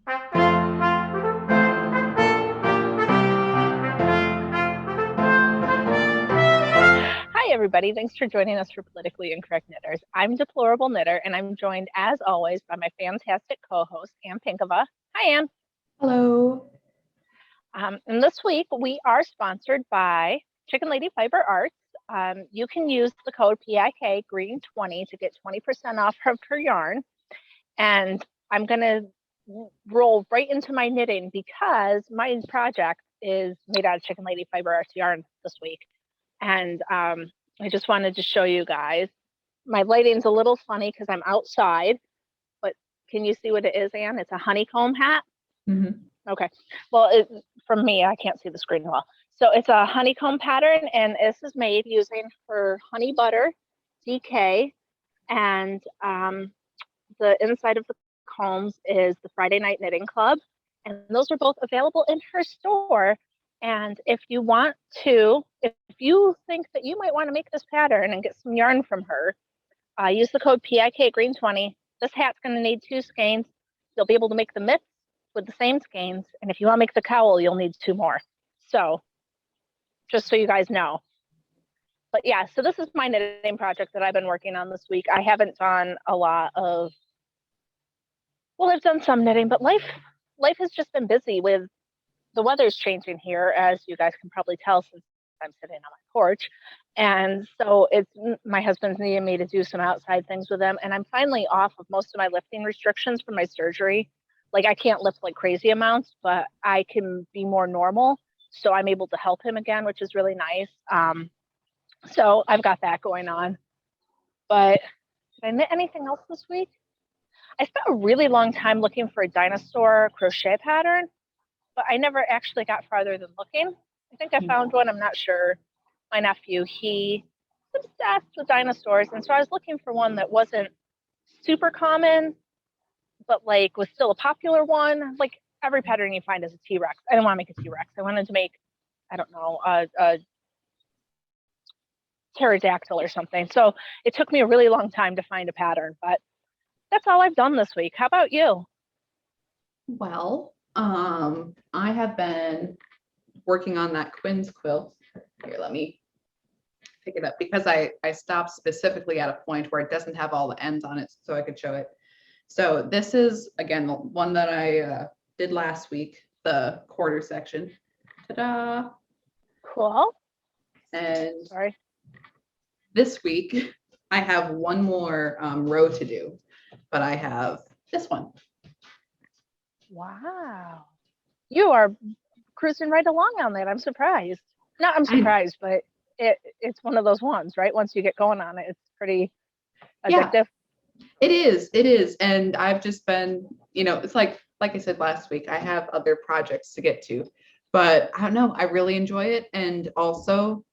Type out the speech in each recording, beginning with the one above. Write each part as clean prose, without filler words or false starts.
Hi, everybody. Thanks for joining us for Politically Incorrect Knitters. I'm Deplorable Knitter, and I'm joined, as always, by my fantastic co-host, Ann Pinkava. Hi, Ann. Hello. And this week, we are sponsored by Chicken Lady Fiber Arts. You can use the code PIK Green20 to get 20% off of her yarn. And I'm going to roll right into my knitting because my project is made out of Chicken Lady Fiber Arts yarn this week. And I just wanted to show you guys. My lighting's a little funny because I'm outside, but can you see what it is, Anne? It's a honeycomb hat. Mm-hmm. Okay. Well, from me, I can't see the screen well. So it's a honeycomb pattern, and this is made using her honey butter DK, and the inside of the combs is the Friday Night Knitting Club, and those are both available in her store. And if you want to, if you think that you might want to make this pattern and get some yarn from her, use the code PIK Green20. This hat's going to need 2 skeins. You'll be able to make the mitts with the same skeins. And if you want to make the cowl, you'll need 2 more. So just so you guys know. But yeah, so this is my knitting project that I've been working on this week. I haven't done a lot of, well, I've done some knitting, but life has just been busy with the weather's changing here, as you guys can probably tell since I'm sitting on my porch. And so my husband's needing me to do some outside things with him. And I'm finally off of most of my lifting restrictions from my surgery. Like I can't lift like crazy amounts, but I can be more normal. So I'm able to help him again, which is really nice. So I've got that going on. But did I knit anything else this week? I spent a really long time looking for a dinosaur crochet pattern, but I never actually got farther than looking. I think I found one, I'm not sure. My nephew, he's obsessed with dinosaurs, and so I was looking for one that wasn't super common, but like was still a popular one. Like every pattern you find is a T-Rex. I didn't want to make a T-Rex. I wanted to make, I don't know, a pterodactyl or something. So it took me a really long time to find a pattern, but that's all I've done this week. How about you? Well, I have been working on that Quinn's quilt. Here, let me pick it up because I stopped specifically at a point where it doesn't have all the ends on it so I could show it. So this is, again, the one that I did last week, the quarter section. Ta-da! Cool. And sorry. This week, I have one more row to do, but I have this one. Wow. You are cruising right along on that. I'm surprised. No, I'm surprised, but it's one of those ones, right? Once you get going on it, it's pretty addictive. Yeah, it is. And I've just been, it's like I said last week, I have other projects to get to, but I don't know, I really enjoy it. And also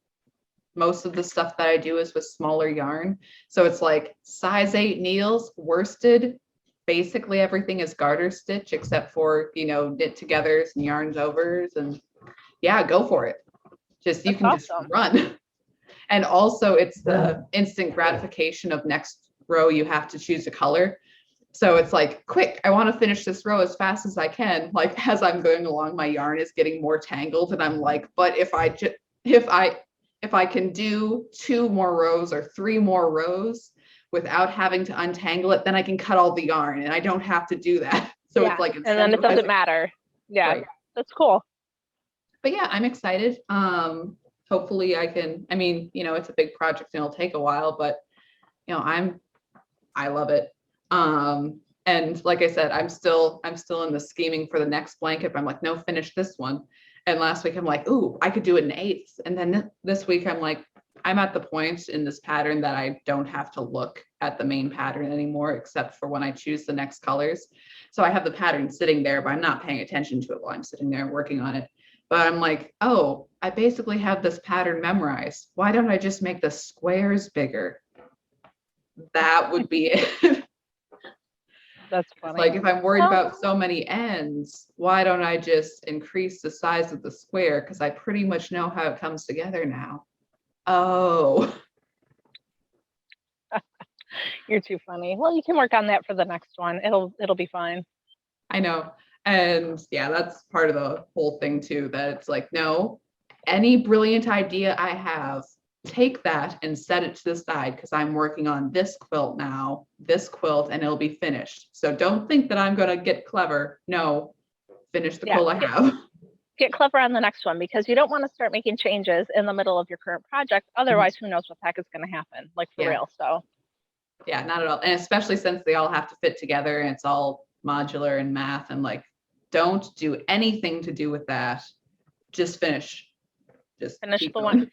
most of the stuff that I do is with smaller yarn. So it's like size 8 needles, worsted. Basically everything is garter stitch except for, knit togethers and yarns overs, and yeah, go for it. Just you can awesome. Just run. And also it's the instant gratification of next row you have to choose a color. So it's like, quick, I want to finish this row as fast as I can. Like as I'm going along, my yarn is getting more tangled and I'm like, but if I can do 2 more rows or 3 more rows without having to untangle it, then I can cut all the yarn and I don't have to do that. So it's like, and then it doesn't matter. Yeah, right. That's cool. But yeah, I'm excited. Hopefully I can, it's a big project and it'll take a while, but I love it. And like I said, I'm still in the scheming for the next blanket, but I'm like, no, finish this one. And last week I'm like, ooh, I could do it in 8ths. And then this week I'm like, I'm at the point in this pattern that I don't have to look at the main pattern anymore, except for when I choose the next colors. So I have the pattern sitting there, but I'm not paying attention to it while I'm sitting there working on it. But I'm like, oh, I basically have this pattern memorized. Why don't I just make the squares bigger? That would be it. That's funny. Like if I'm worried about so many ends, why don't I just increase the size of the square? Because I pretty much know how it comes together now. Oh. You're too funny. Well, you can work on that for the next one. It'll be fine. I know. And yeah, that's part of the whole thing too, that it's like, no, any brilliant idea I have, take that and set it to the side because I'm working on this quilt now, this quilt, and it'll be finished. So don't think that I'm going to get clever. No, finish the quilt I have. Get clever on the next one, because you don't want to start making changes in the middle of your current project. Otherwise, who knows what the heck is going to happen, like for real. So yeah, not at all. And especially since they all have to fit together and it's all modular and math, and like, don't do anything to do with that. Just finish. Just finish the going. one.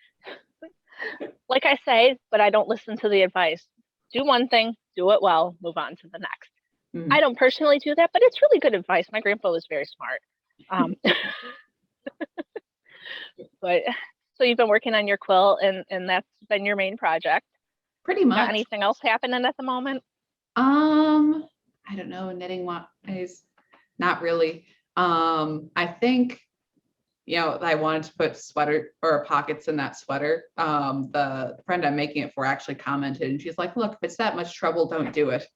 Like I say, but I don't listen to the advice. Do one thing, do it well, move on to the next. Mm-hmm. I don't personally do that, but it's really good advice. My grandpa was very smart. But so you've been working on your quilt, and that's been your main project. Pretty much. Got anything else happening at the moment? I don't know, knitting wise, not really. I think, I wanted to put sweater or pockets in that sweater. The friend I'm making it for actually commented, and she's like, look, if it's that much trouble, don't do it.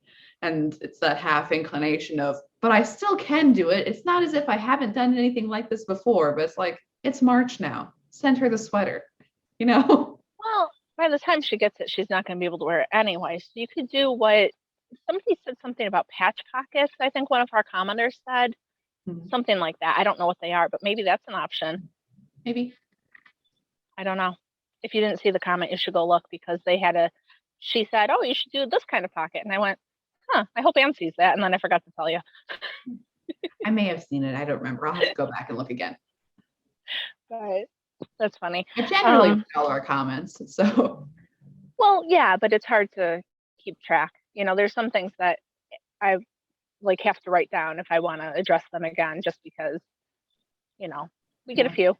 And it's that half inclination of, but I still can do it. It's not as if I haven't done anything like this before, but it's like, it's March now. Send her the sweater, Well, by the time she gets it, she's not going to be able to wear it anyway. So you could do what somebody said, something about patch pockets. I think one of our commenters said something like that. I don't know what they are, but maybe that's an option. Maybe. I don't know. If you didn't see the comment, you should go look, because she said, oh, you should do this kind of pocket. And I went, I hope Anne sees that. And then I forgot to tell you. I may have seen it. I don't remember. I'll have to go back and look again. But that's funny. I generally read all our comments, so. Well, yeah, but it's hard to keep track. There's some things that I have to write down if I want to address them again, just because, we get a few.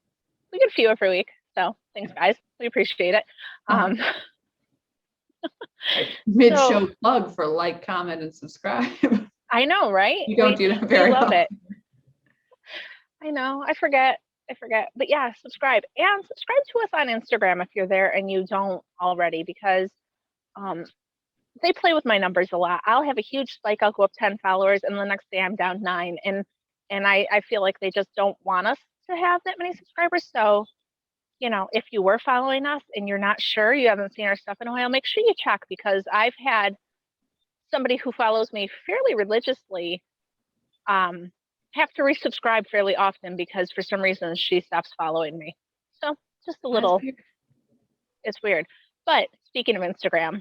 We get a few every week. So thanks, guys. We appreciate it. Mid-show plug for like, comment, and subscribe. I know, right? You don't do that very often. We love it. I know. I forget. But yeah, subscribe. And subscribe to us on Instagram if you're there and you don't already, because they play with my numbers a lot. I'll have a huge spike. I'll go up 10 followers, and the next day I'm down 9. And I feel like they just don't want us to have that many subscribers. So, if you were following us and you're not sure, you haven't seen our stuff in a while, make sure you check, because I've had somebody who follows me fairly religiously have to resubscribe fairly often because for some reason she stops following me. So just a little, it's weird. But speaking of Instagram,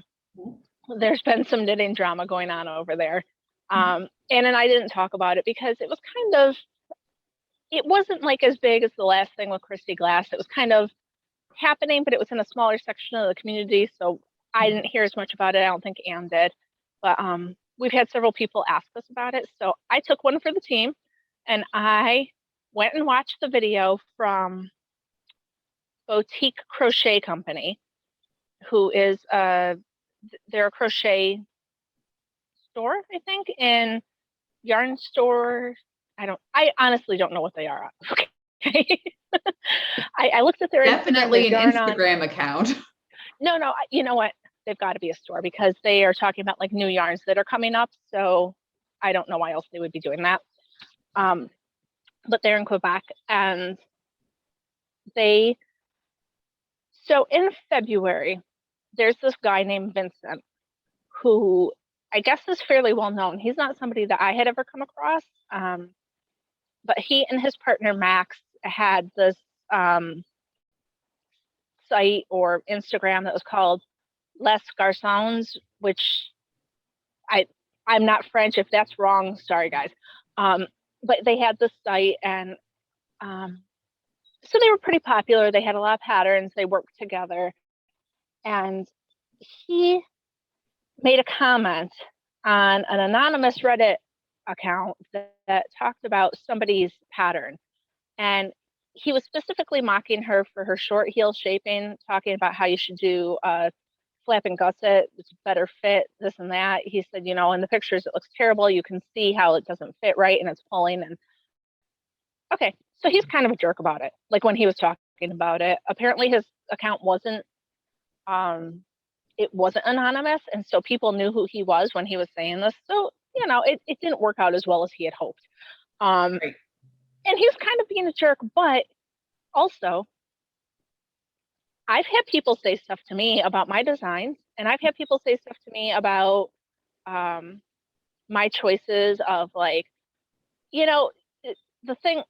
there's been some knitting drama going on over there. Anne and I didn't talk about it because it was it wasn't like as big as the last thing with Christy Glass. It was kind of happening, but it was in a smaller section of the community. So I didn't hear as much about it. I don't think Anne did. But we've had several people ask us about it. So I took one for the team, and I went and watched the video from Boutique Crochet Company, who is they're a crochet store, I think, in yarn store. I honestly don't know what they are. Okay. I looked at their definitely an Instagram account. No, you know what? They've got to be a store, because they are talking about like new yarns that are coming up. So I don't know why else they would be doing that. But they're in Quebec, and so in February, there's this guy named Vincent who I guess is fairly well known. He's not somebody that I had ever come across. But he and his partner Max had this site or Instagram that was called Les Garçons, which I'm not French. If that's wrong, sorry guys. But they had this site, and so they were pretty popular. They had a lot of patterns. They worked together, and he made a comment on an anonymous Reddit account that talked about somebody's pattern, and he was specifically mocking her for her short heel shaping, talking about how you should do flap and gusset, it's better fit, this and that. He said, in the pictures it looks terrible, you can see how it doesn't fit right and it's pulling. And okay, so he's kind of a jerk about it. Like when he was talking about it, apparently his account wasn't anonymous, and so people knew who he was when he was saying this. So it didn't work out as well as he had hoped. Right. And he's kind of being a jerk, but also I've had people say stuff to me about my designs, and I've had people say stuff to me about my choices of like, you know, the thing,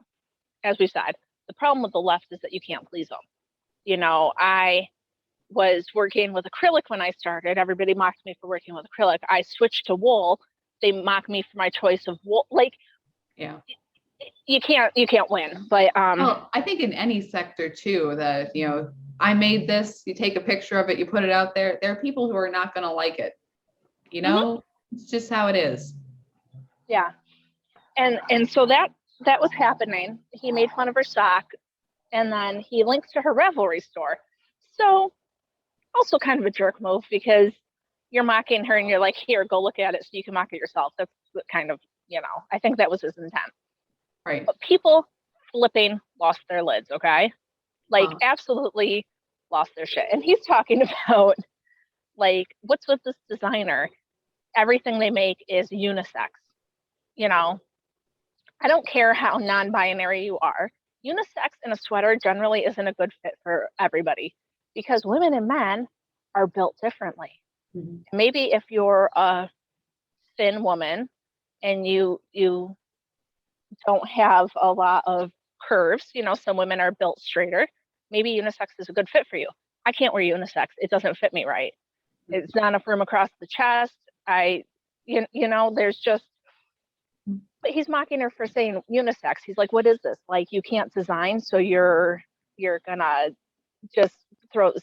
as we said, the problem with the left is that you can't please them. You know, I was working with acrylic when I started. Everybody mocked me for working with acrylic. I switched to wool. They mock me for my choice of wool. Like, Yeah. you can't win. But well, I think in any sector too, that, you know, I made this, you take a picture of it, you put it out there. There are people who are not going to like it. You know, it's just how it is. Yeah. And so that was happening. He made fun of her sock, and then he links to her Revelry store. So also kind of a jerk move, because you're mocking her and you're like, here, go look at it so you can mock it yourself. That's kind of, you know, I think that was his intent. Right. But people flipping lost their lids, okay? Like, absolutely lost their shit. And he's talking about, like, what's with this designer? Everything they make is unisex. You know, I don't care how non-binary you are. Unisex in a sweater generally isn't a good fit for everybody, because women and men are built differently. Mm-hmm. Maybe if you're a thin woman and you don't have a lot of curves, you know, some women are built straighter, maybe unisex is a good fit for you. I can't wear unisex. It doesn't fit me right. It's not enough room across the chest. You know, there's just, but he's mocking her for saying unisex. He's like, what is this? Like, you can't design, so you're gonna just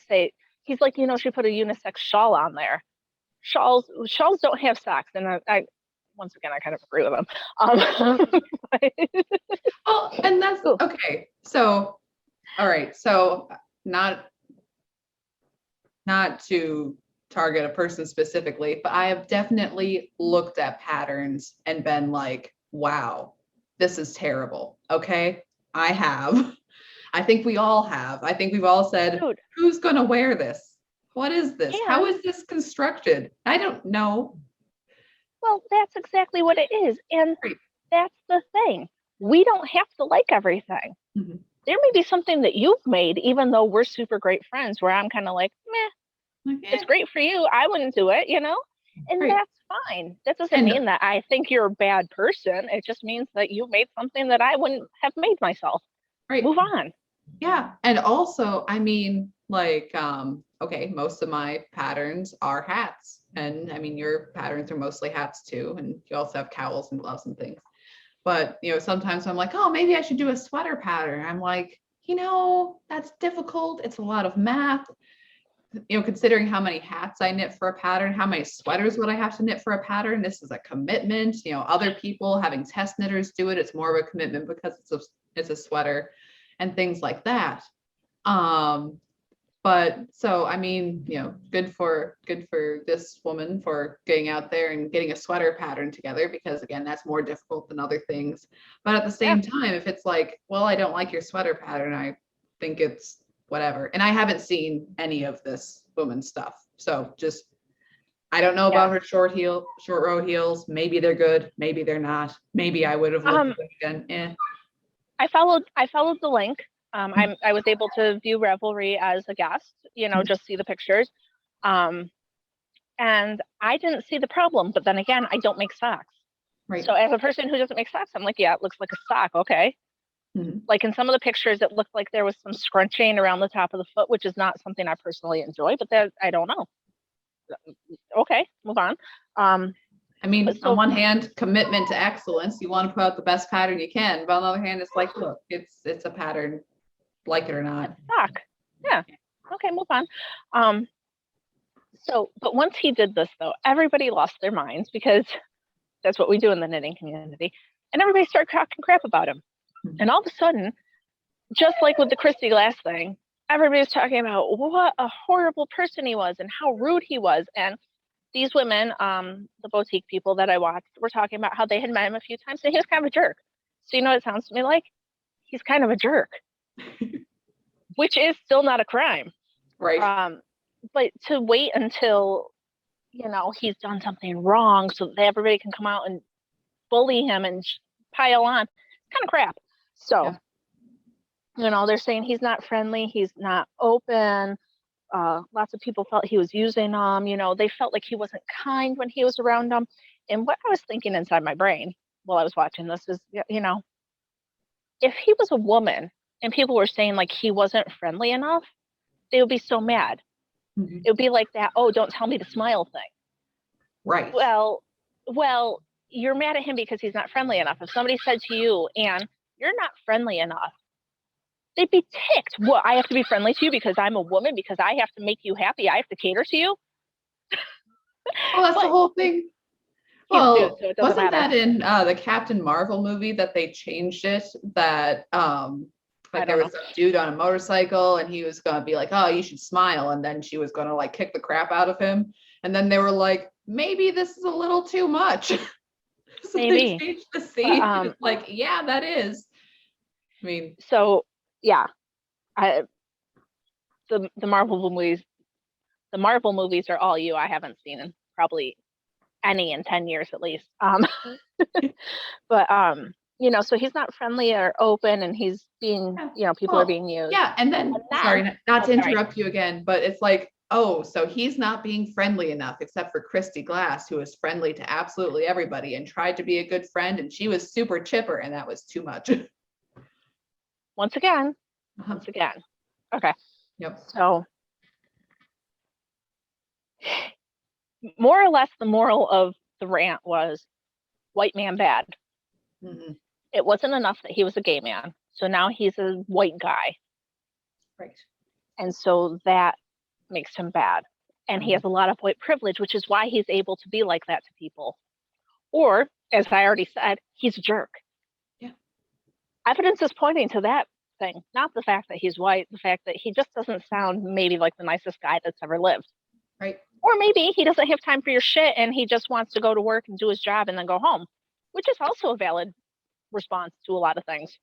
say, he's like, you know, she put a unisex shawl on there. Shawls don't have socks. And I once again, I kind of agree with him. Well, and that's okay. So, all right. So not to target a person specifically, but I have definitely looked at patterns and been like, wow, this is terrible. Okay. I have. I think we all have. I think we've all said, dude, who's going to wear this? What is this? How is this constructed? I don't know. Well, that's exactly what it is. And that's the thing. We don't have to like everything. Mm-hmm. There may be something that you've made, even though we're super great friends, where I'm kind of like, meh, it's great for you. I wouldn't do it, you know? And that's fine. That doesn't mean that I think you're a bad person. It just means that you made something that I wouldn't have made myself. Right. Move on. Yeah. And also, I mean, like, okay, most of my patterns are hats. And I mean, your patterns are mostly hats too. And you also have cowls and gloves and things. But, you know, sometimes I'm like, oh, maybe I should do a sweater pattern. I'm like, you know, that's difficult. It's a lot of math. You know, considering how many hats I knit for a pattern, how many sweaters would I have to knit for a pattern? This is a commitment. You know, other people having test knitters do it. It's more of a commitment because it's a sweater and things like that. But so, I mean, you know, good for this woman for getting out there and getting a sweater pattern together, because again, that's more difficult than other things. But at the same time, if it's like, well, I don't like your sweater pattern, I think it's whatever. And I haven't seen any of this woman's stuff. So just, I don't know about her short row heels. Maybe they're good. Maybe they're not. Maybe I would have looked at them again. I followed the link. I was able to view Revelry as a guest, you know, just see the pictures. And I didn't see the problem, but then again, I don't make socks. Right. So as a person who doesn't make socks, I'm like, yeah, it looks like a sock. Okay. Mm-hmm. Like in some of the pictures, it looked like there was some scrunching around the top of the foot, which is not something I personally enjoy, but that I don't know. Okay, move on. I mean, on one hand, commitment to excellence. You want to put out the best pattern you can, but on the other hand, it's like, look, it's a pattern, like it or not. Sock. Yeah. Okay, move on. So, but once he did this, though, everybody lost their minds, because that's what we do in the knitting community, and everybody started talking crap about him. Mm-hmm. And all of a sudden, just like with the Christy Glass thing, everybody was talking about what a horrible person he was and how rude he was. And these women, the boutique people that I watched, were talking about how they had met him a few times and he was kind of a jerk. So you know what it sounds to me like? He's kind of a jerk, which is still not a crime. Right. But to wait until, you know, he's done something wrong so that everybody can come out and bully him and pile on. It's kind of crap. So, Yeah. they're saying he's not friendly, he's not open. Lots of people felt he was using them. They felt like he wasn't kind when he was around them. And what I was thinking inside my brain while I was watching this is, if he was a woman and people were saying like he wasn't friendly enough, they would be so mad. Mm-hmm. It would be like that, oh, don't tell me to smile thing. Right. Well, you're mad at him because he's not friendly enough. If somebody said to you, Anne, you're not friendly enough, they'd be ticked. What, I have to be friendly to you because I'm a woman, because I have to make you happy, I have to cater to you? Well, that's the whole thing. Well, dude, so it doesn't wasn't matter. that in the Captain Marvel movie that they changed it? That like there was a dude on a motorcycle and he was gonna be like, oh, you should smile, and then she was gonna like kick the crap out of him, and then they were like, maybe this is a little too much. So Maybe. they changed the scene. It's like, yeah, that is. I mean, so yeah, the Marvel movies. The Marvel movies are all you. I haven't seen in probably any in 10 years at least. But so he's not friendly or open, and he's being, people are being used. Yeah, and then sorry, not to interrupt you again, but it's like, oh, so he's not being friendly enough, except for Christy Glass, who is friendly to absolutely everybody and tried to be a good friend, and she was super chipper, and that was too much. Once again. Okay. Yep. So more or less the moral of the rant was white man bad. Mm-hmm. It wasn't enough that he was a gay man, so now he's a white guy. Right. And so that makes him bad. And he has a lot of white privilege, which is why he's able to be like that to people. Or, as I already said, he's a jerk. Yeah. Evidence is pointing to that thing, not the fact that he's white, the fact that he just doesn't sound maybe like the nicest guy that's ever lived. Right. Or maybe he doesn't have time for your shit and he just wants to go to work and do his job and then go home, which is also a valid response to a lot of things.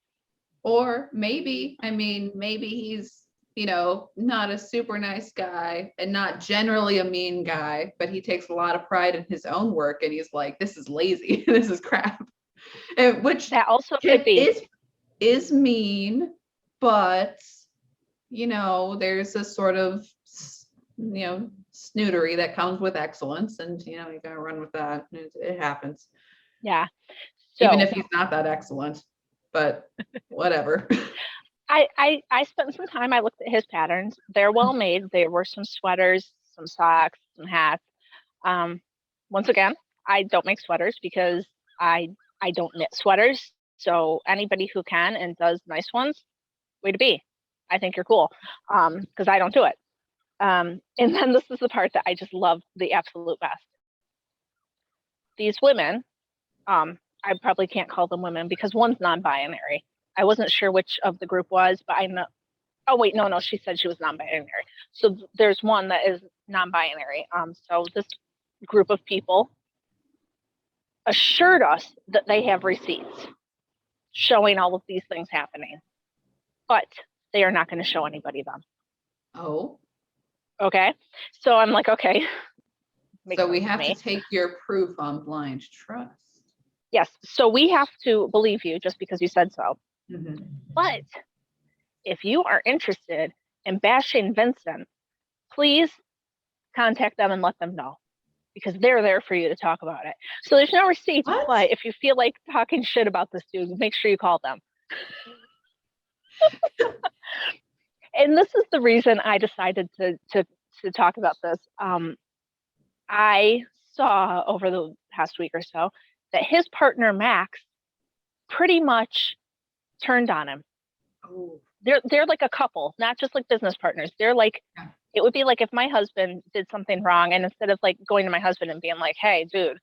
Or maybe he's, not a super nice guy and not generally a mean guy, but he takes a lot of pride in his own work and he's like, this is lazy, this is crap. Which that also could be is mean, but there's a sort of snootery that comes with excellence, and you gotta run with that. It happens. Yeah. So, even if he's not that excellent, but whatever. I spent some time, I looked at his patterns. They're well made. There were some sweaters, some socks, some hats. Once again, I don't make sweaters because I don't knit sweaters. So anybody who can and does nice ones, way to be. I think you're cool, because I don't do it. And then this is the part that I just love the absolute best. These women, I probably can't call them women because one's non-binary. I wasn't sure which of the group was, but I know. Oh wait, no, she said she was non-binary. So there's one that is non-binary. So this group of people assured us that they have receipts showing all of these things happening, but they are not going to show anybody them. Oh. Okay. So I'm like, okay. So we have to take your proof on blind trust. Yes. So we have to believe you just because you said so. Mm-hmm. But if you are interested in bashing Vincent, please contact them and let them know, because they're there for you to talk about it. So there's no receipt, but if you feel like talking shit about this dude, make sure you call them. And this is the reason I decided to talk about this. I saw over the past week or so that his partner Max pretty much turned on him. Oh. They're like a couple, not just like business partners. They're like, it would be like if my husband did something wrong, and instead of like going to my husband and being like, hey, dude,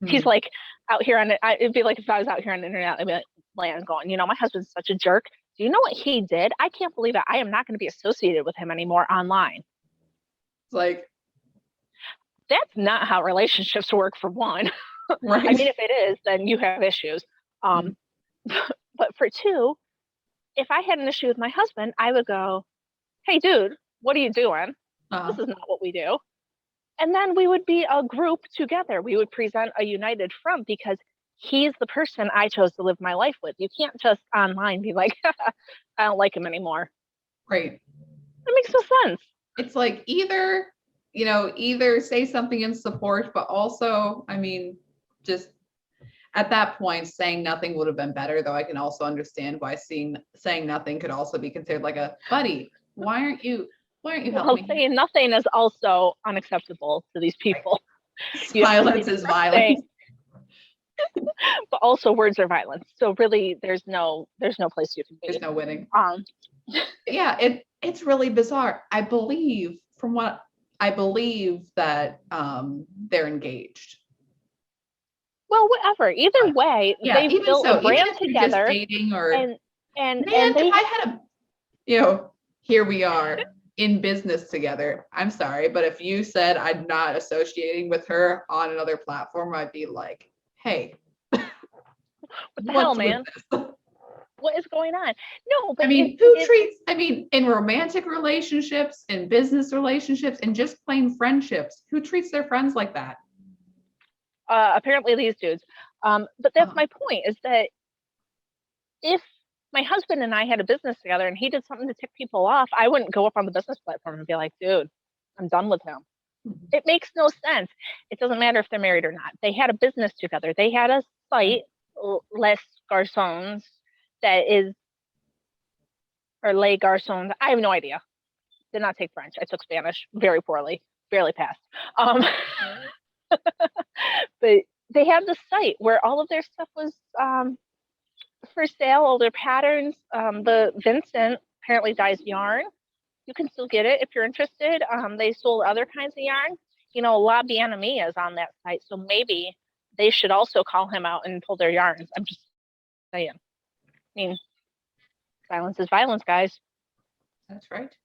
he's like out here on it. It'd be like if I was out here on the internet, I'd be like, land going, my husband's such a jerk. Do you know what he did? I can't believe it. I am not going to be associated with him anymore online. Like, that's not how relationships work, for one. Right. I mean, if it is, then you have issues. But for two, if I had an issue with my husband, I would go, hey, dude, what are you doing? This is not what we do. And then we would be a group together. We would present a united front because he's the person I chose to live my life with. You can't just online be like, I don't like him anymore. Right. That makes no sense. It's like either say something in support, but also, I mean, just at that point, saying nothing would have been better, though I can also understand why saying nothing could also be considered like a buddy. Why aren't you helping me? Saying nothing is also unacceptable to these people. Silence is violence. But also words are violence. So really there's no place you can be. There's no winning. Yeah, it's really bizarre. I believe that they're engaged. Well, whatever. Either way, yeah, they've built a brand together. Just dating or and man, if I had here we are in business together. I'm sorry, but if you said I'm not associating with her on another platform, I'd be like, hey, what the hell, man? What is going on? No, but I mean, in romantic relationships, in business relationships, and just plain friendships, who treats their friends like that? Apparently these dudes. But that's my point, is that if my husband and I had a business together and he did something to tick people off, I wouldn't go up on the business platform and be like, dude, I'm done with him. It makes no sense. It doesn't matter if they're married or not. They had a business together. They had a site, Les Garçons, or Les Garçons. I have no idea. Did not take French. I took Spanish very poorly, barely passed. But they have the site where all of their stuff was for sale, all their patterns. The Vincent apparently dyes yarn. You can still get it if you're interested. They sold other kinds of yarn. La Bien Amie is on that site, so maybe they should also call him out and pull their yarns. I'm just saying. I mean, silence is violence, guys. That's right.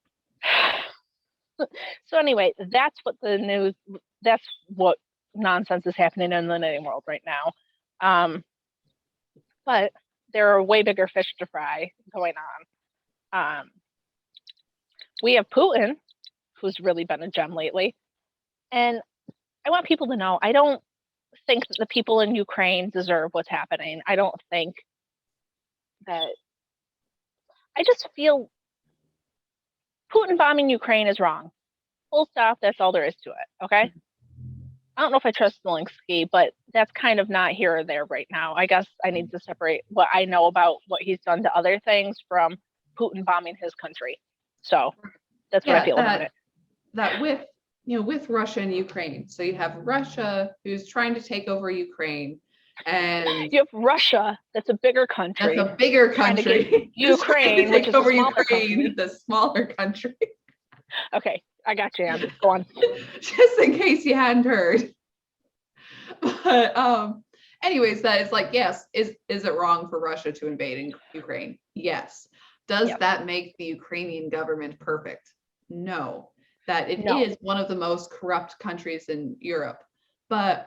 So anyway, that's what nonsense is happening in the knitting world right now. But there are way bigger fish to fry going on. We have Putin, who's really been a gem lately. And I want people to know, I don't think that the people in Ukraine deserve what's happening. I don't think that, I just feel Putin bombing Ukraine is wrong. Full stop, that's all there is to it, okay? I don't know if I trust Zelensky, but that's kind of not here or there right now. I guess I need to separate what I know about what he's done to other things from Putin bombing his country. So that's what I feel about it. That with Russia and Ukraine. So you have Russia who's trying to take over Ukraine, and you have Russia that's a bigger country. That's a bigger country. Ukraine, which is a smaller country. The smaller country. Okay, I got you, Anne. Go on. Just in case you hadn't heard. But anyways, that is like, yes, is it wrong for Russia to invade Ukraine? Yes. Does that make the Ukrainian government perfect? No. That it is one of the most corrupt countries in Europe. But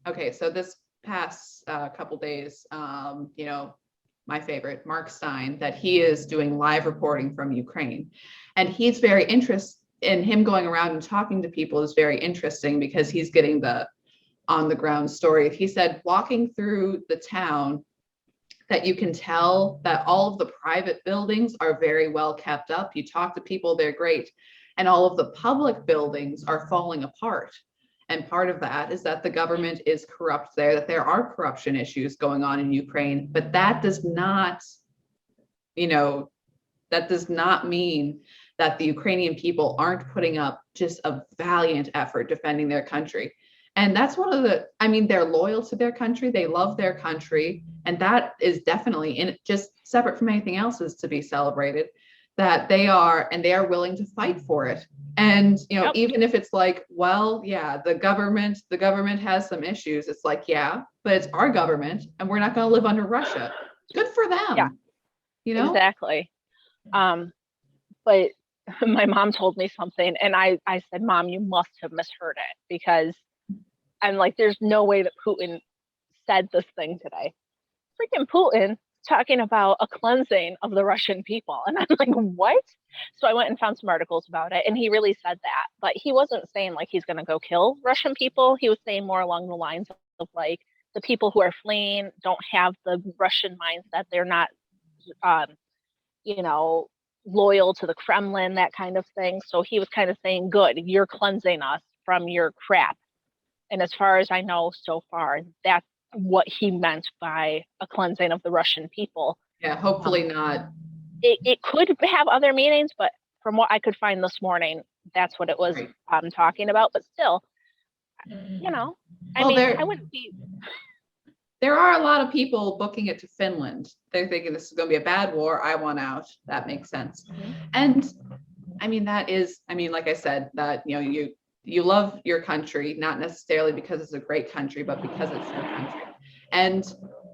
okay, so this past couple days, my favorite, Mark Stein, that he is doing live reporting from Ukraine. And he's very interested in him going around and talking to people is very interesting because he's getting the on the ground story. He said walking through the town that you can tell that all of the private buildings are very well kept up. You talk to people, they're great. And all of the public buildings are falling apart. And part of that is that the government is corrupt there, that there are corruption issues going on in Ukraine, but that does not, mean that the Ukrainian people aren't putting up just a valiant effort defending their country. And that's they're loyal to their country. They love their country. And that is definitely just separate from anything else is to be celebrated, that they are willing to fight for it. And, even if it's like, well, yeah, the government has some issues. It's like, yeah, but it's our government and we're not going to live under Russia. Good for them. Yeah. Exactly. But my mom told me something and I said, Mom, you must have misheard it, because I'm like, there's no way that Putin said this thing today. Freaking Putin talking about a cleansing of the Russian people. And I'm like, what? So I went and found some articles about it, and he really said that. But he wasn't saying like he's going to go kill Russian people. He was saying more along the lines of like, the people who are fleeing don't have the Russian mindset. They're not, you know, loyal to the Kremlin, that kind of thing. So he was kind of saying, good, you're cleansing us from your crap. And as far as I know so far, that's what he meant by a cleansing of the Russian people. Yeah, hopefully not. It could have other meanings, but from what I could find this morning, that's what it was talking about. But still, you know, I mean, I wouldn't be. There are a lot of people booking it to Finland. They're thinking this is going to be a bad war. I want out. That makes sense. Mm-hmm. And I mean, that is, I mean, like I said, that, you know, you love your country, not necessarily because it's a great country, but because it's your country. And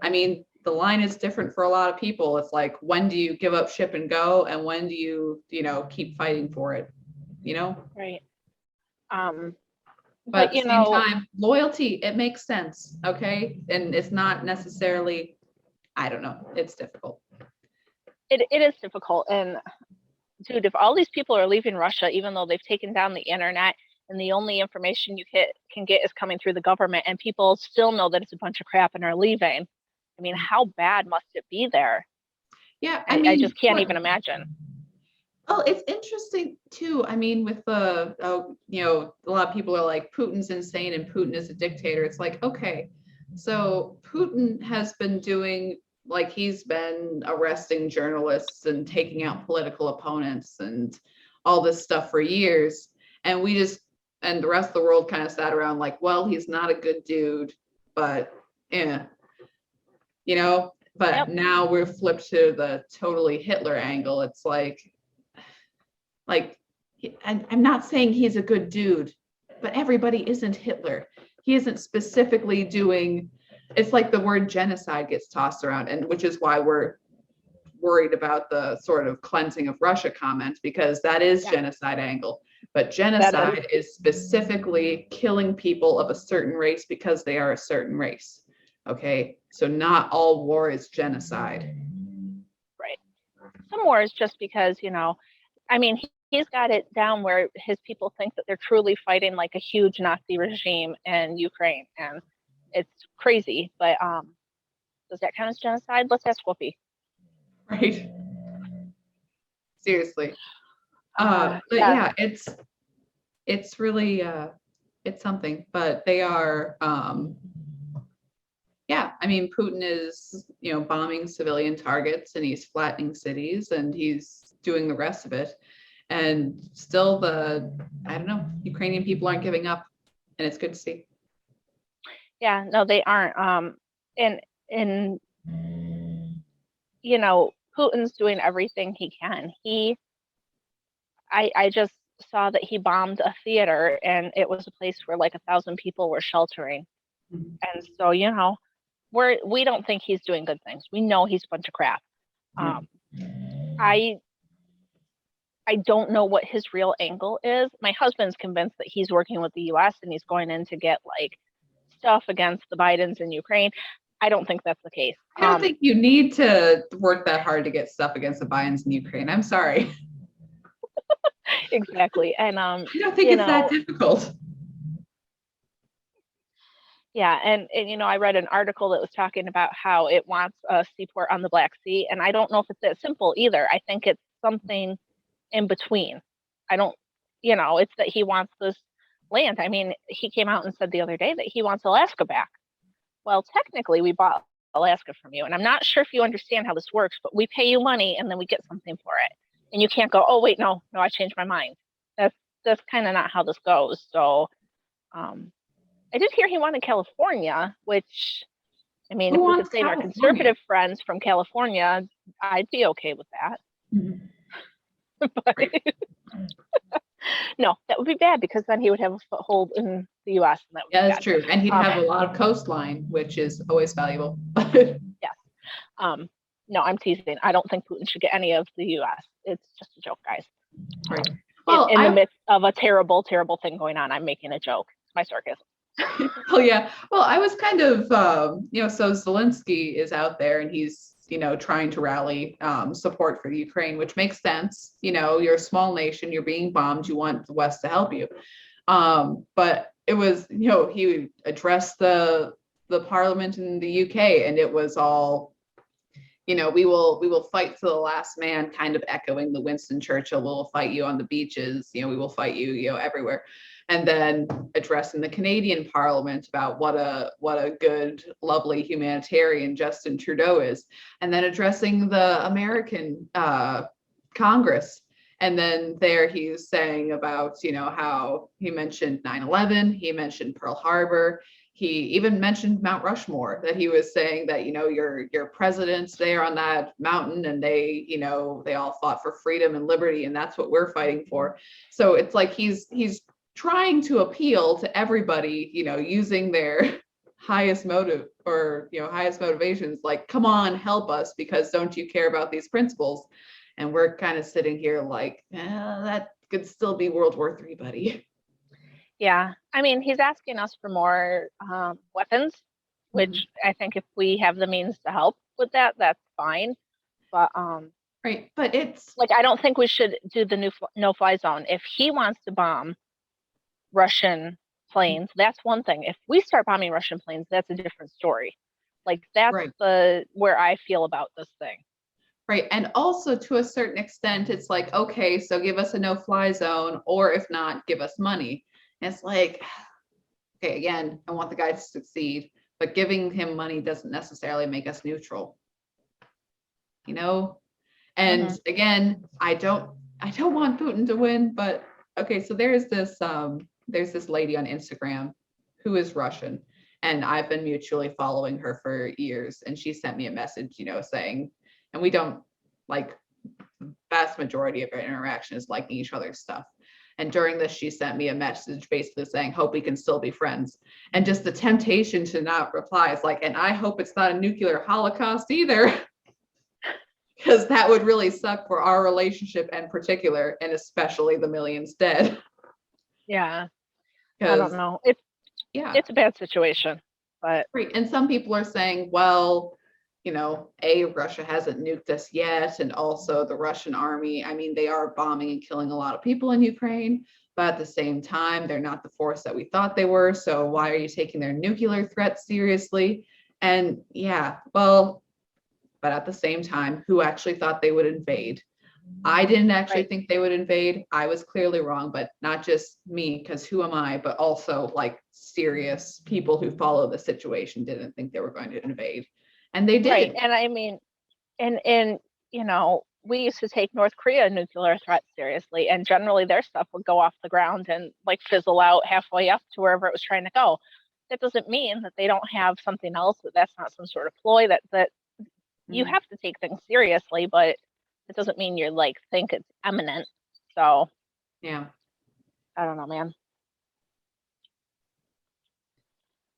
I mean, the line is different for a lot of people. It's like, when do you give up ship and go? And when do you, you know, keep fighting for it? You know? Right. But at the same time, loyalty, it makes sense. Okay. And it's not necessarily, I don't know, it's difficult. It is difficult. And dude, if all these people are leaving Russia, even though they've taken down the internet and the only information you can get is coming through the government, and people still know that it's a bunch of crap and are leaving, I mean, how bad must it be there? Yeah. I just can't even imagine. Well, it's interesting too. I mean, with the, you know, a lot of people are like, Putin's insane and Putin is a dictator. It's like, okay, so Putin has been doing, like, he's been arresting journalists and taking out political opponents and all this stuff for years. And and the rest of the world kind of sat around like, well, he's not a good dude, but yeah, you know, but now we're flipped to the totally Hitler angle. It's like, I'm not saying he's a good dude, but everybody isn't Hitler. He isn't specifically doing, it's like the word genocide gets tossed around, and which is why we're worried about the sort of cleansing of Russia comment, because that is genocide angle. But genocide is specifically killing people of a certain race because they are a certain race. Okay, so not all war is genocide. Right. Some war is just because, you know, I mean, he's got it down where his people think that they're truly fighting like a huge Nazi regime in Ukraine, and it's crazy. But does that count as genocide? Let's ask Whoopi. Right. Seriously. But yeah, it's really it's something. But they are I mean, Putin is, you know, bombing civilian targets and he's flattening cities and he's doing the rest of it. And still I don't know, Ukrainian people aren't giving up, and it's good to see. Yeah, no, they aren't. And you know, Putin's doing everything he can. I just saw that he bombed a theater, and it was a place where like 1,000 people were sheltering. Mm-hmm. And so, you know, we don't think he's doing good things. We know he's a bunch of crap. I don't know what his real angle is. My husband's convinced that he's working with the US and he's going in to get like stuff against the Bidens in Ukraine. I don't think that's the case. I don't think you need to work that hard to get stuff against the Bidens in Ukraine. I'm sorry. Exactly. And I don't think it's that difficult. Yeah, and you know, I read an article that was talking about how it wants a seaport on the Black Sea, and I don't know if it's that simple either. I think it's something in between. I don't, you know, it's that he wants this land. I mean, he came out and said the other day that he wants Alaska back. Well, technically, we bought Alaska from you, and I'm not sure if you understand how this works, but we pay you money and then we get something for it, and you can't go, oh wait, no, I changed my mind. That's kind of not how this goes. So, I did hear he wanted California, which, I mean, if we could save our conservative friends from California, I'd be okay with that. Mm-hmm. But no, that would be bad, because then he would have a foothold in the US. And that would be that's true. And he'd have a lot of coastline, which is always valuable. Yes. No, I'm teasing. I don't think Putin should get any of the US. It's just a joke, guys. Right. Well, in the midst of a terrible, terrible thing going on, I'm making a joke. It's my sarcasm. Oh yeah. Well, I was kind of, so Zelensky is out there and he's, trying to rally support for Ukraine, which makes sense. You're a small nation, you're being bombed, you want the West to help you. But it was, he addressed the the parliament in the UK, and it was all, we will fight to the last man, kind of echoing the Winston Churchill, we'll fight you on the beaches, we will fight you, everywhere. And then addressing the Canadian Parliament about what a good, lovely humanitarian Justin Trudeau is, and then addressing the American Congress. And then there he's saying about, how he mentioned 9/11, he mentioned Pearl Harbor, he even mentioned Mount Rushmore, that he was saying that, your presidents there on that mountain, and they, they all fought for freedom and liberty, and that's what we're fighting for. So it's like he's trying to appeal to everybody, using their highest motive or, highest motivations, like, come on, help us, because don't you care about these principles? And we're kind of sitting here like, that could still be World War III, buddy. Yeah, I mean, he's asking us for more weapons, which I think if we have the means to help with that, that's fine. But right, but it's like, I don't think we should do the no-fly zone. If he wants to bomb Russian planes, that's one thing. If we start bombing Russian planes, that's a different story. Like, that's right. Where I feel about this thing. Right. And also, to a certain extent, it's like, okay, so give us a no-fly zone, or if not, give us money. And it's like, okay, again, I want the guy to succeed, but giving him money doesn't necessarily make us neutral. And again, I don't want Putin to win, but okay, so there's this lady on Instagram who is Russian, and I've been mutually following her for years, and she sent me a message, saying, and we don't, like, vast majority of our interaction is liking each other's stuff. And during this, she sent me a message basically saying, hope we can still be friends. And just the temptation to not reply is like, and I hope it's not a nuclear holocaust either, because that would really suck for our relationship in particular, and especially the millions dead. Yeah, I don't know. It's a bad situation, but right. And some people are saying, well, Russia hasn't nuked us yet, and also the Russian army, I mean, they are bombing and killing a lot of people in Ukraine, but at the same time, they're not the force that we thought they were. So why are you taking their nuclear threat seriously? And yeah, well, but at the same time, who actually thought they would invade? I didn't actually think they would invade. I was clearly wrong, but not just me, because who am I, but also, like, serious people who follow the situation didn't think they were going to invade. And they did. Right. And I mean, and we used to take North Korea nuclear threat seriously, and generally their stuff would go off the ground and, like, fizzle out halfway up to wherever it was trying to go. That doesn't mean that they don't have something else, that's not some sort of ploy, that you have to take things seriously, but it doesn't mean you're, like, think it's imminent. So yeah, I don't know, man.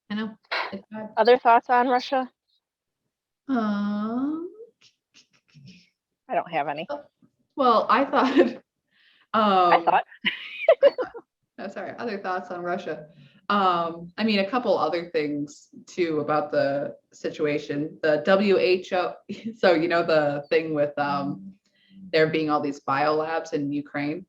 I know. Other thoughts on Russia? I don't have any. Well, I thought. No, sorry. Other thoughts on Russia. I mean, a couple other things too about the situation. The WHO. So the thing with there being all these biolabs in Ukraine,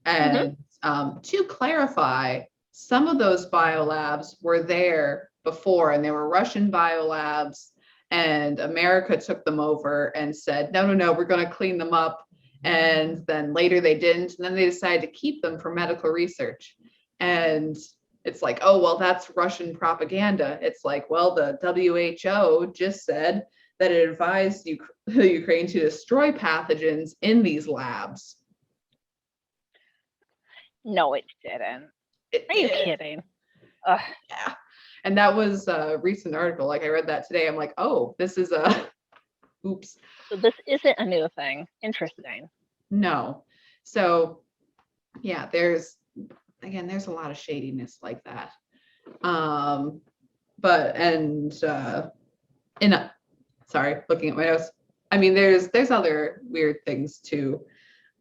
and to clarify, some of those biolabs were there before, and they were Russian biolabs. And America took them over and said, no, we're going to clean them up. And then later they didn't. And then they decided to keep them for medical research. And it's like, oh, well, that's Russian propaganda. It's like, well, the WHO just said that it advised Ukraine to destroy pathogens in these labs. No, it didn't. Are you kidding? Yeah. And that was a recent article. Like, I read that today. I'm like, oh, this is oops. So this isn't a new thing. Interesting. No. So yeah, there's a lot of shadiness like that. Sorry, looking at my notes. I mean, there's other weird things too,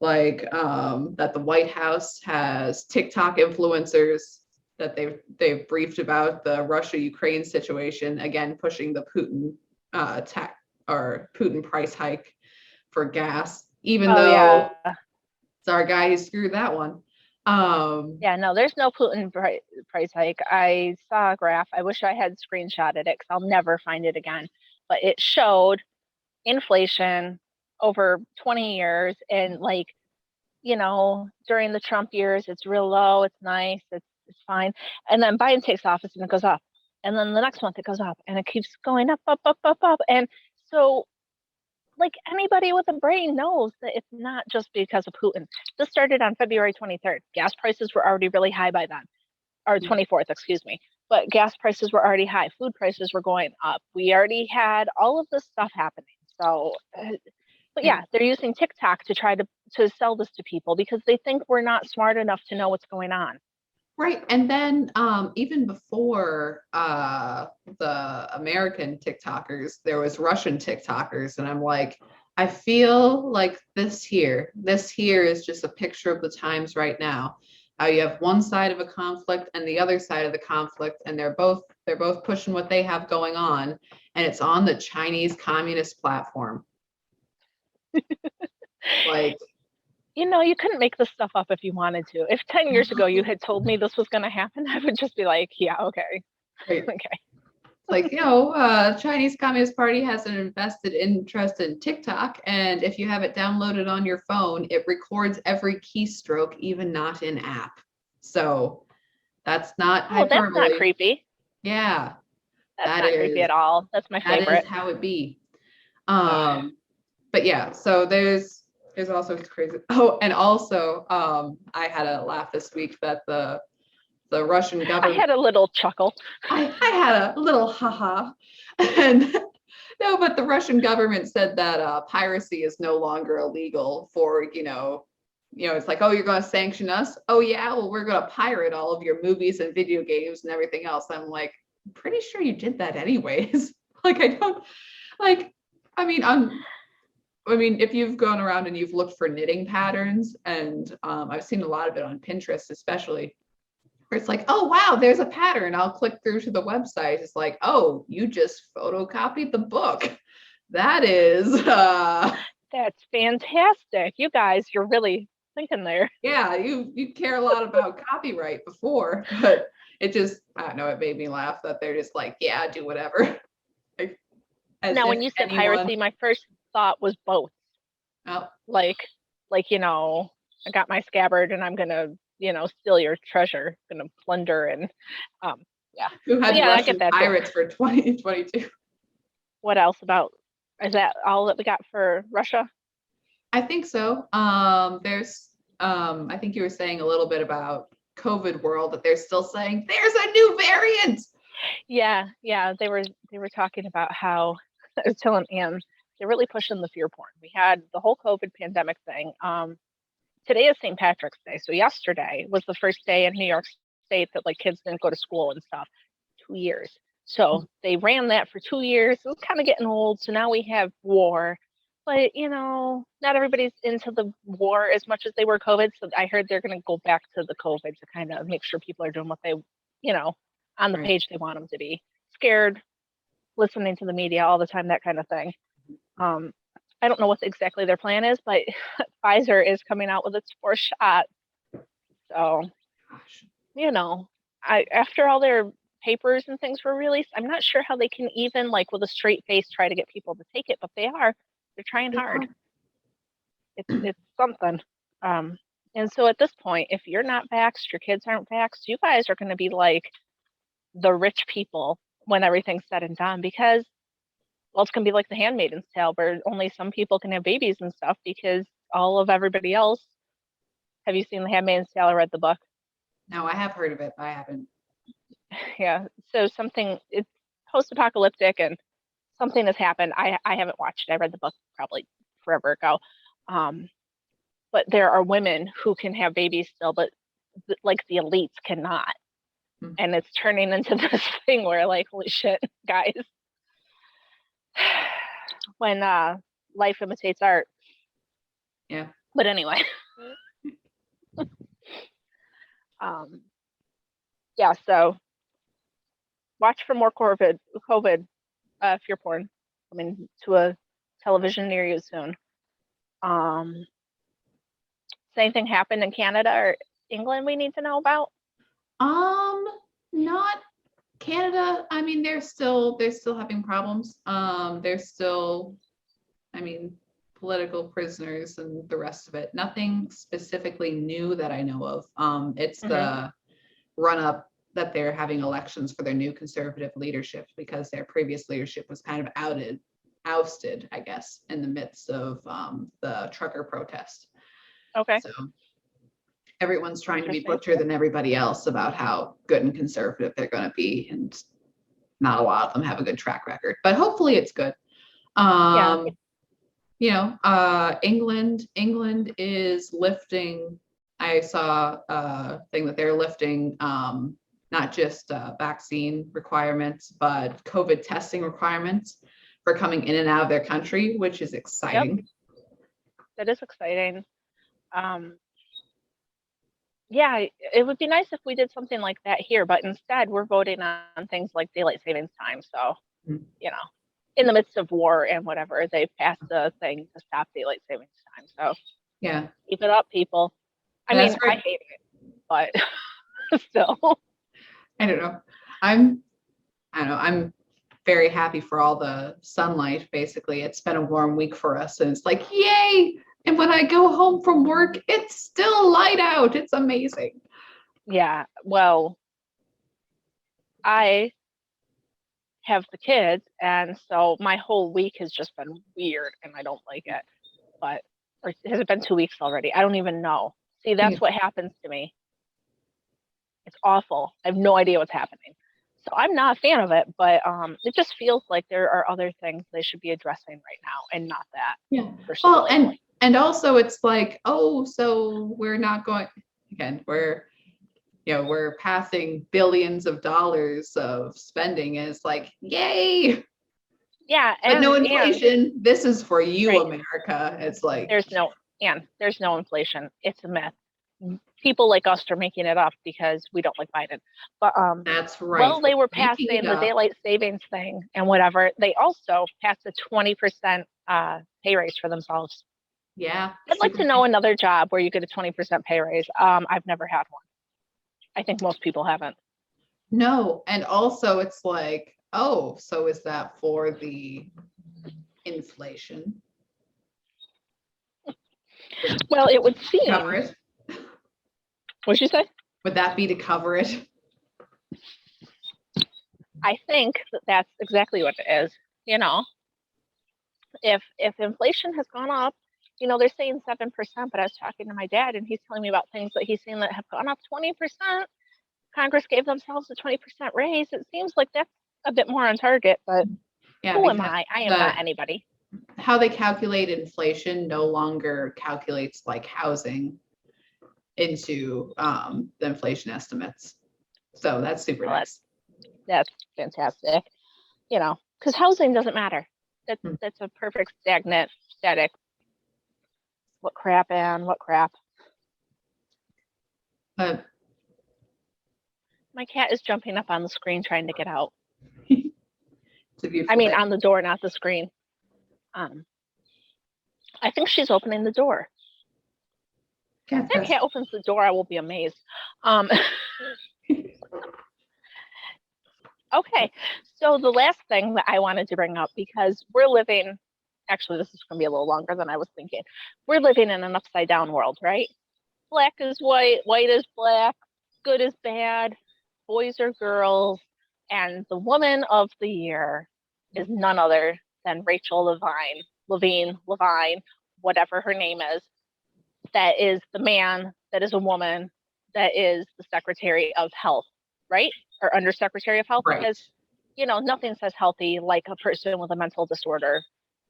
like that the White House has TikTok influencers that they've briefed about the Russia-Ukraine situation, again pushing the Putin Putin price hike for gas, even though it's our guy who screwed that one. Yeah, no, there's no Putin price hike. I saw a graph. I wish I had screenshotted it because I'll never find it again. But it showed inflation over 20 years, and like, during the Trump years, it's real low, it's nice, it's fine. And then Biden takes office and it goes up. And then the next month it goes up and it keeps going up, up, up, up, up. And so, like, anybody with a brain knows that it's not just because of Putin. This started on February 23rd. Gas prices were already really high by then, or 24th, excuse me. But gas prices were already high. Food prices were going up. We already had all of this stuff happening. So, but yeah, they're using TikTok to try to sell this to people because they think we're not smart enough to know what's going on. Right. And then even before the American TikTokers, there was Russian TikTokers. And I'm like, I feel like this here is just a picture of the times right now. How you have one side of a conflict and the other side of the conflict, and they're both pushing what they have going on, and it's on the Chinese Communist platform. Like, you couldn't make this stuff up if you wanted to. If 10 years ago you had told me this was going to happen, I would just be like, yeah, okay. Right. Okay. Like, Chinese Communist Party has an invested interest in TikTok, and if you have it downloaded on your phone, it records every keystroke, even not in app. So that's not hyperbole. That's not creepy. Yeah. That's not creepy at all. That's my favorite. That is how it be. But yeah, so there's also crazy. Oh, and also I had a laugh this week that the Russian government. I had a little chuckle. I had a little haha. And no, but the Russian government said that piracy is no longer illegal for, it's like, oh, you're going to sanction us? Oh, yeah, well, we're going to pirate all of your movies and video games and everything else. I'm like, I'm pretty sure you did that anyways. Like, if you've gone around and you've looked for knitting patterns, and I've seen a lot of it on Pinterest, especially, where it's like, oh, wow, there's a pattern. I'll click through to the website. It's like, oh, you just photocopied the book. That is. That's fantastic. You guys, you're really thinking there. Yeah, you care a lot about copyright before, but it just, I don't know, it made me laugh that they're just like, yeah, do whatever. Now, when you said piracy, my first thought was both. Oh. Like, I got my scabbard and I'm gonna, steal your treasure, gonna plunder and, yeah. Who had Russian pirates for 2022? What else is that all that we got for Russia? I think so. There's, I think you were saying a little bit about COVID world, that they're still saying there's a new variant. Yeah. They were talking about how, I was telling Anne, they're really pushing the fear porn. We had the whole COVID pandemic thing. Today is St. Patrick's Day. So yesterday was the first day in New York State that like kids didn't go to school and stuff. 2 years. So they ran that for 2 years. It was kind of getting old. So now we have war. But, not everybody's into the war as much as they were COVID. So I heard they're going to go back to the COVID to kind of make sure people are doing what they, on the page they want them to be. Scared, listening to the media all the time, that kind of thing. I don't know what exactly their plan is, but Pfizer is coming out with its 4th shot. So, after all their papers and things were released, I'm not sure how they can even, like, with a straight face try to get people to take it, but they are. They're trying hard. It's something. And so at this point, if you're not vaxxed, your kids aren't vaxxed, you guys are going to be like the rich people when everything's said and done, because, well, it's going to be like the Handmaid's Tale, where only some people can have babies and stuff because all of everybody else. Have you seen the Handmaid's Tale or read the book? No, I have heard of it, but I haven't. Yeah. So it's post-apocalyptic and something has happened. I haven't watched it. I read the book probably forever ago. But there are women who can have babies still, but like the elites cannot. Mm-hmm. And it's turning into this thing where, like, holy shit, guys. When life imitates art. Yeah. But anyway. Yeah, so watch for more COVID fear porn coming to a television near you soon. Does anything happen in Canada or England we need to know about? Not Canada. I mean, they're still having problems. They're still, I mean, political prisoners and the rest of it. Nothing specifically new that I know of. It's the run up that they're having elections for their new conservative leadership because their previous leadership was kind of ousted, I guess, in the midst of the trucker protest. Okay. So everyone's trying to be butcher than everybody else about how good and conservative they're going to be, and not a lot of them have a good track record, but hopefully it's good. You know, England is lifting. I saw a thing that they're lifting not just vaccine requirements, but COVID testing requirements for coming in and out of their country, which is exciting. Yep. That is exciting. Yeah, it would be nice if we did something like that here, but instead we're voting on things like daylight savings time. So, you know, in the midst of war and whatever, they've passed a thing to stop daylight savings time. So, yeah, keep it up, people. I mean, I hate it, but still. I don't know. I'm very happy for all the sunlight. Basically, it's been a warm week for us, and it's like, yay! And when I go home from work, it's still light out. It's amazing. Yeah, well, I have the kids, and so my whole week has just been weird, and I don't like it. But or has it been 2 weeks already? I don't even know. See, that's what happens to me. It's awful. I have no idea what's happening. So I'm not a fan of it, but it just feels like there are other things they should be addressing right now, and not that. Yeah. Well, and also it's like, oh, so we're not going again. We're passing billions of dollars of spending, and it's like, yay. Yeah, but no inflation. This is for you, right. America. It's like there's no inflation. It's a myth. People like us are making it up because we don't like Biden. But that's right. Well, they were passing the daylight savings thing and whatever. They also passed a 20% pay raise for themselves. Yeah. I'd like to know another job where you get a 20% pay raise. I've never had one. I think most people haven't. No, and also it's like, oh, so is that for the inflation? Well, it would seem. Cover it. What'd you say? Would that be to cover it? I think that's exactly what it is. You know, if inflation has gone up, you know, they're saying 7%, but I was talking to my dad and he's telling me about things that he's seen that have gone up 20%. Congress gave themselves a 20% raise. It seems like that's a bit more on target, but who am I? I am not anybody. How they calculate inflation no longer calculates like housing into the inflation estimates. So that's super nice. That's fantastic. You know, because housing doesn't matter. That's a perfect static. What crap, Anne? What crap? My cat is jumping up on the screen trying to get out. I mean, on the door, not the screen. I think she's opening the door. If that cat opens the door, I will be amazed. Okay, so the last thing that I wanted to bring up, because we're living, actually this is going to be a little longer than I was thinking. We're living in an upside down world, right? Black is white, white is black, good is bad, boys are girls, and the woman of the year is none other than Rachel Levine, whatever her name is. That is the man, that is a woman, that is the Secretary of Health, right? Or Undersecretary of Health, right. Because, you know, nothing says healthy like a person with a mental disorder,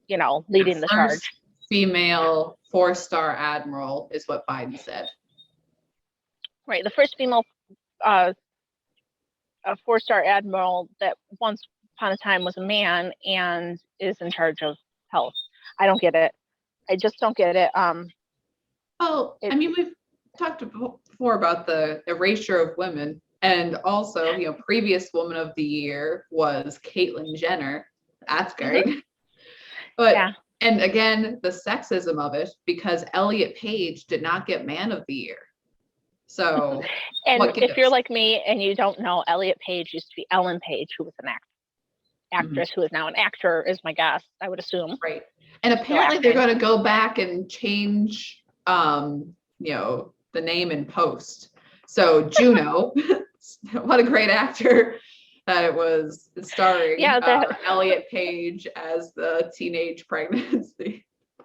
you know, leading the charge. Female 4-star admiral is what Biden said. Right, the first female a 4-star admiral that once upon a time was a man and is in charge of health. I don't get it. I just don't get it. I mean, we've talked before about the erasure of women, and also, you know, previous woman of the year was Caitlyn Jenner. That's great. Mm-hmm. But yeah. And again, the sexism of it, because Elliot Page did not get man of the year. So And what if you're gives? like me and you don't know, Elliot Page used to be Ellen Page, who was an actress who is now an actor, is my guess, I would assume. Right. And Still apparently they're acting. going to go back and change, the name in post. So Juno, what a great actor that it was, starring Yeah, that Elliot Page as the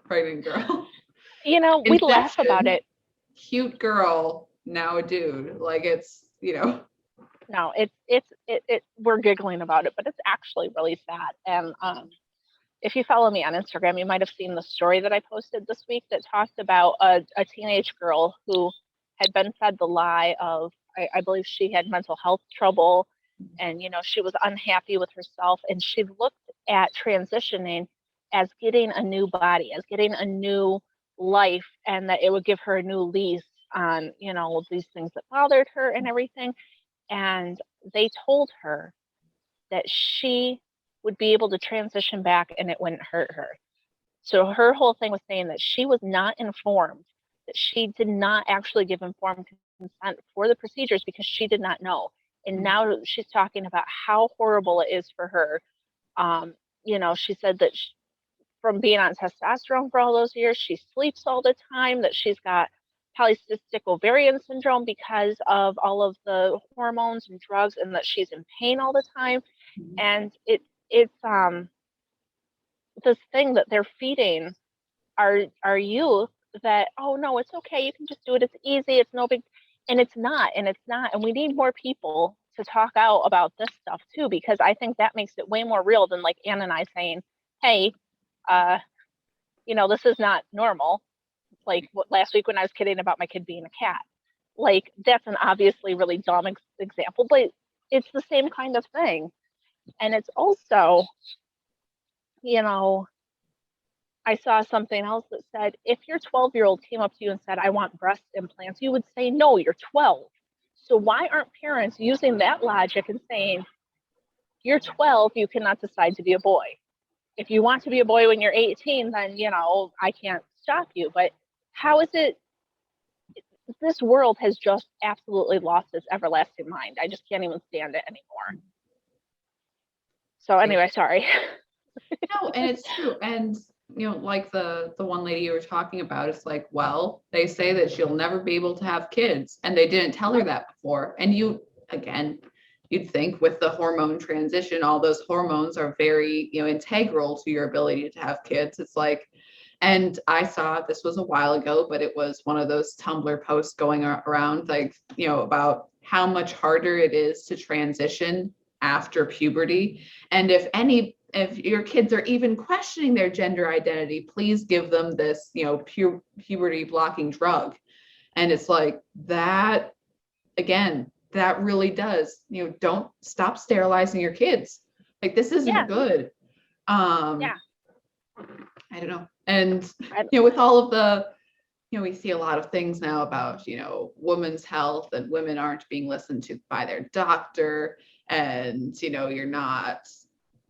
pregnant girl. we laugh about Inception, it. cute girl, now a dude. Like No, we're giggling about it, but it's actually really sad. And if you follow me on Instagram, you might have seen the story that I posted this week that talked about a teenage girl who had been fed the lie of, I believe she had mental health trouble, and she was unhappy with herself, and she looked at transitioning as getting a new body, as getting a new life, and that it would give her a new lease on these things that bothered her and everything. And they told her that she would be able to transition back and it wouldn't hurt her. So her whole thing was saying that she was not informed, that she did not actually give informed consent for the procedures because she did not know. And now she's talking about how horrible it is for her. She said that from being on testosterone for all those years, she sleeps all the time, that she's got polycystic ovarian syndrome because of all of the hormones and drugs, and that she's in pain all the time. And it's this thing that they're feeding our youth, that, oh no, it's okay, you can just do it, it's easy, it's no big. And it's not, and we need more people to talk out about this stuff too, because I think that makes it way more real than like Ann and I saying, hey, this is not normal. Like last week when I was kidding about my kid being a cat, like that's an obviously really dumb example, but it's the same kind of thing. And it's also, I saw something else that said, if your 12-year-old came up to you and said, I want breast implants, you would say, no, you're 12. So why aren't parents using that logic and saying, you're 12, you cannot decide to be a boy. If you want to be a boy when you're 18, then, I can't stop you. But how is it? This world has just absolutely lost its everlasting mind. I just can't even stand it anymore. So anyway, sorry. No, and it's true. And like the one lady you were talking about, it's like, well, they say that she'll never be able to have kids, and they didn't tell her that before. And you'd think with the hormone transition, all those hormones are very, integral to your ability to have kids. It's like, and I saw, this was a while ago, but it was one of those Tumblr posts going around, like, about how much harder it is to transition after puberty. And if your kids are even questioning their gender identity, please give them this, puberty blocking drug. And it's like that, again, that really does, don't stop sterilizing your kids. Like, this isn't good. Yeah. I don't know. And, with all of the, we see a lot of things now about, women's health, and women aren't being listened to by their doctor. And, you're not,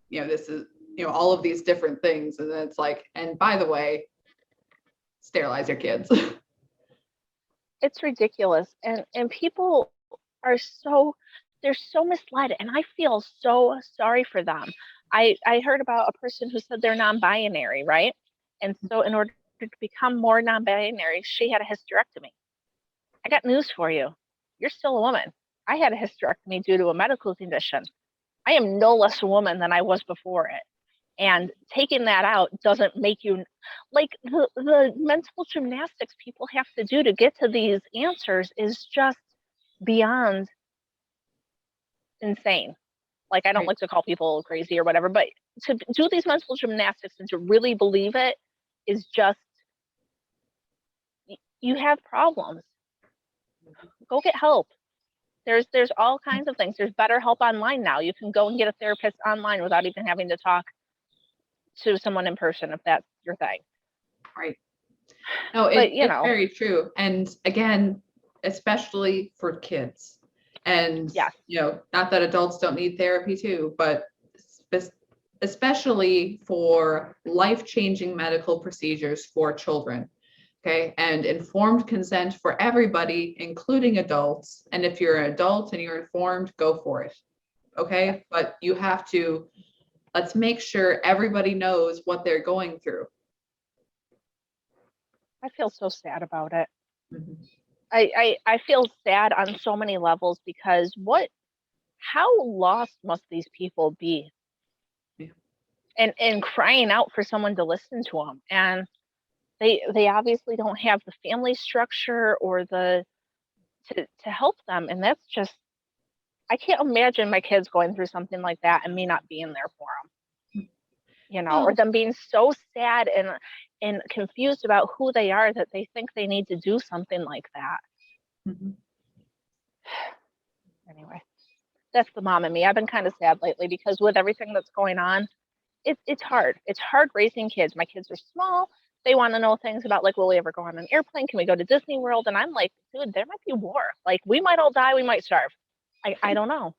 this is, all of these different things. And then it's like, and by the way, sterilize your kids. It's ridiculous. And people are they're so misled, and I feel so sorry for them. I heard about a person who said they're non-binary, right? And so in order to become more non-binary, she had a hysterectomy. I got news for you. You're still a woman. I had a hysterectomy due to a medical condition. I am no less a woman than I was before it. And taking that out doesn't make you, like, the mental gymnastics people have to do to get to these answers is just beyond insane. Like, I don't like to call people crazy or whatever, but to do these mental gymnastics and to really believe it is just, you have problems. Go get help. There's all kinds of things. There's better help online now. You can go and get a therapist online without even having to talk to someone in person if that's your thing. Right. No, it's very true. And again, especially for kids. And, not that adults don't need therapy too, but especially for life-changing medical procedures for children. Okay. And informed consent for everybody, including adults. And if you're an adult and you're informed, go for it. Okay. But you have to, let's make sure everybody knows what they're going through. I feel so sad about it. Mhm. I feel sad on so many levels because how lost must these people be? Yeah. And crying out for someone to listen to them. And they obviously don't have the family structure or to help them. And that's just, I can't imagine my kids going through something like that and me not being there for them, or them being so sad and confused about who they are that they think they need to do something like that. Mhm. Anyway, that's the mom in me. I've been kind of sad lately because with everything that's going on, it's hard. It's hard raising kids. My kids are small. They want to know things about, like, will we ever go on an airplane? Can we go to Disney World? And I'm like, dude, there might be war. Like, we might all die. We might starve. I don't know.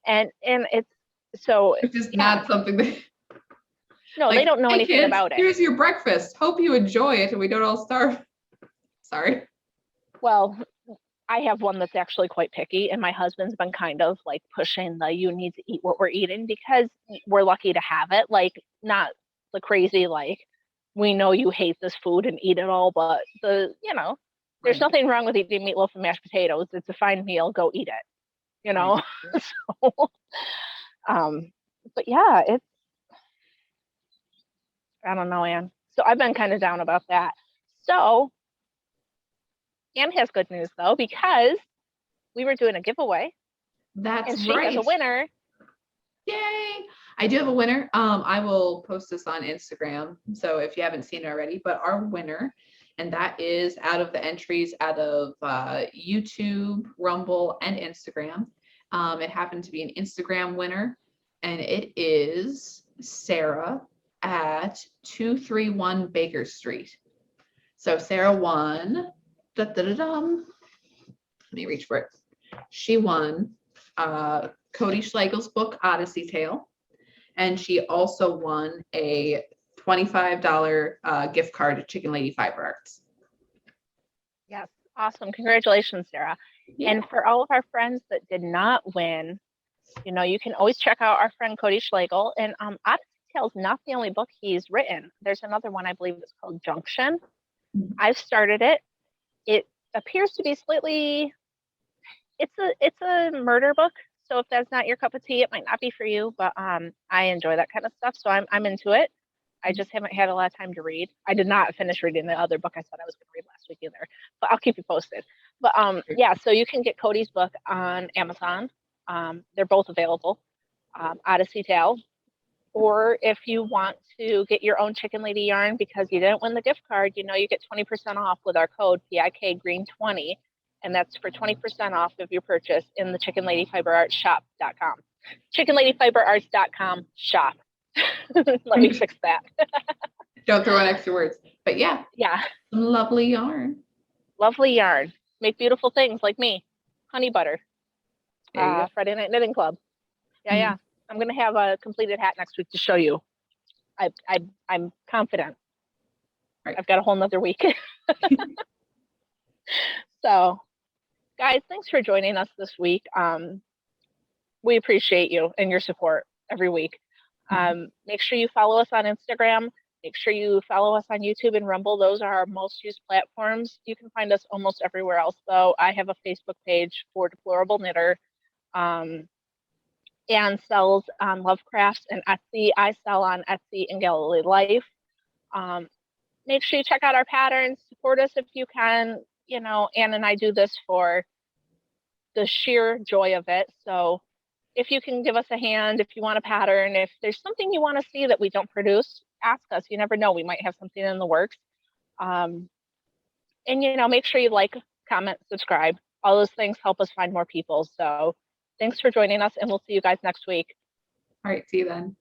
And it's so. It's just yeah. not something that. No, they don't know hey, anything kids, about it. Here's your breakfast. Hope you enjoy it and we don't all starve. Sorry. Well, I have one that's actually quite picky, and my husband's been kind of like pushing you need to eat what we're eating because we're lucky to have it. Like, not the crazy, like, we know you hate this food and eat it all, but there's Right. nothing wrong with eating meatloaf and mashed potatoes. It's a fine meal. Go eat it, Right. So, but yeah, I don't know, Anne. So I've been kind of down about that. So Anne has good news though, because we were doing a giveaway. That's and she right. has a winner. Yay! I do have a winner. I will post this on Instagram. So if you haven't seen it already, but our winner, and that is out of the entries out of YouTube, Rumble, and Instagram. It happened to be an Instagram winner, and it is Sarah at 231 Baker Street. So Sarah won. Let me reach for it. She won Cody Schlegel's book, Odyssey Tale. And she also won a $25 gift card to Chicken Lady Fiber Arts. Yes, awesome. Congratulations, Sarah. Yeah. And for all of our friends that did not win, you can always check out our friend Cody Schlegel. And Odyssey Tale is not the only book he's written. There's another one, I believe it's called Junction. Mhm. I've started it. It appears to be slightly, it's a murder book. So if that's not your cup of tea, it might not be for you, but I enjoy that kind of stuff. So I'm into it. I just haven't had a lot of time to read. I did not finish reading the other book I said I was going to read last week either, but I'll keep you posted. But yeah, so you can get Cody's book on Amazon. They're both available, Odyssey Tale. Or if you want to get your own Chicken Lady yarn because you didn't win the gift card, you get 20% off with our code PIKGreen20. And that's for 20% off of your purchase in the chickenladyfiberartshop.com. chickenladyfiberarts.com shop. Let me fix that. Don't throw in extra words. But yeah. Yeah. Some lovely yarn. Lovely yarn. Make beautiful things like me. Honey butter. Friday Night Knitting Club. Yeah, yeah. I'm going to have a completed hat next week to show you. I'm confident. Right. I've got a whole nother week. So, guys, thanks for joining us this week. We appreciate you and your support every week. Make sure you follow us on Instagram. Make sure you follow us on YouTube and Rumble. Those are our most used platforms. You can find us almost everywhere else, though. I have a Facebook page for Deplorable Knitter. Anne sells on Lovecrafts and Etsy. I sell on Etsy and Galilee Life. Make sure you check out our patterns. Support us if you can. Anne and I do this for the sheer joy of it. So if you can give us a hand, if you want a pattern, if there's something you want to see that we don't produce, ask us. You never know. We might have something in the works. And, make sure you like, comment, subscribe. All those things help us find more people. So thanks for joining us, and we'll see you guys next week. All right. See you then.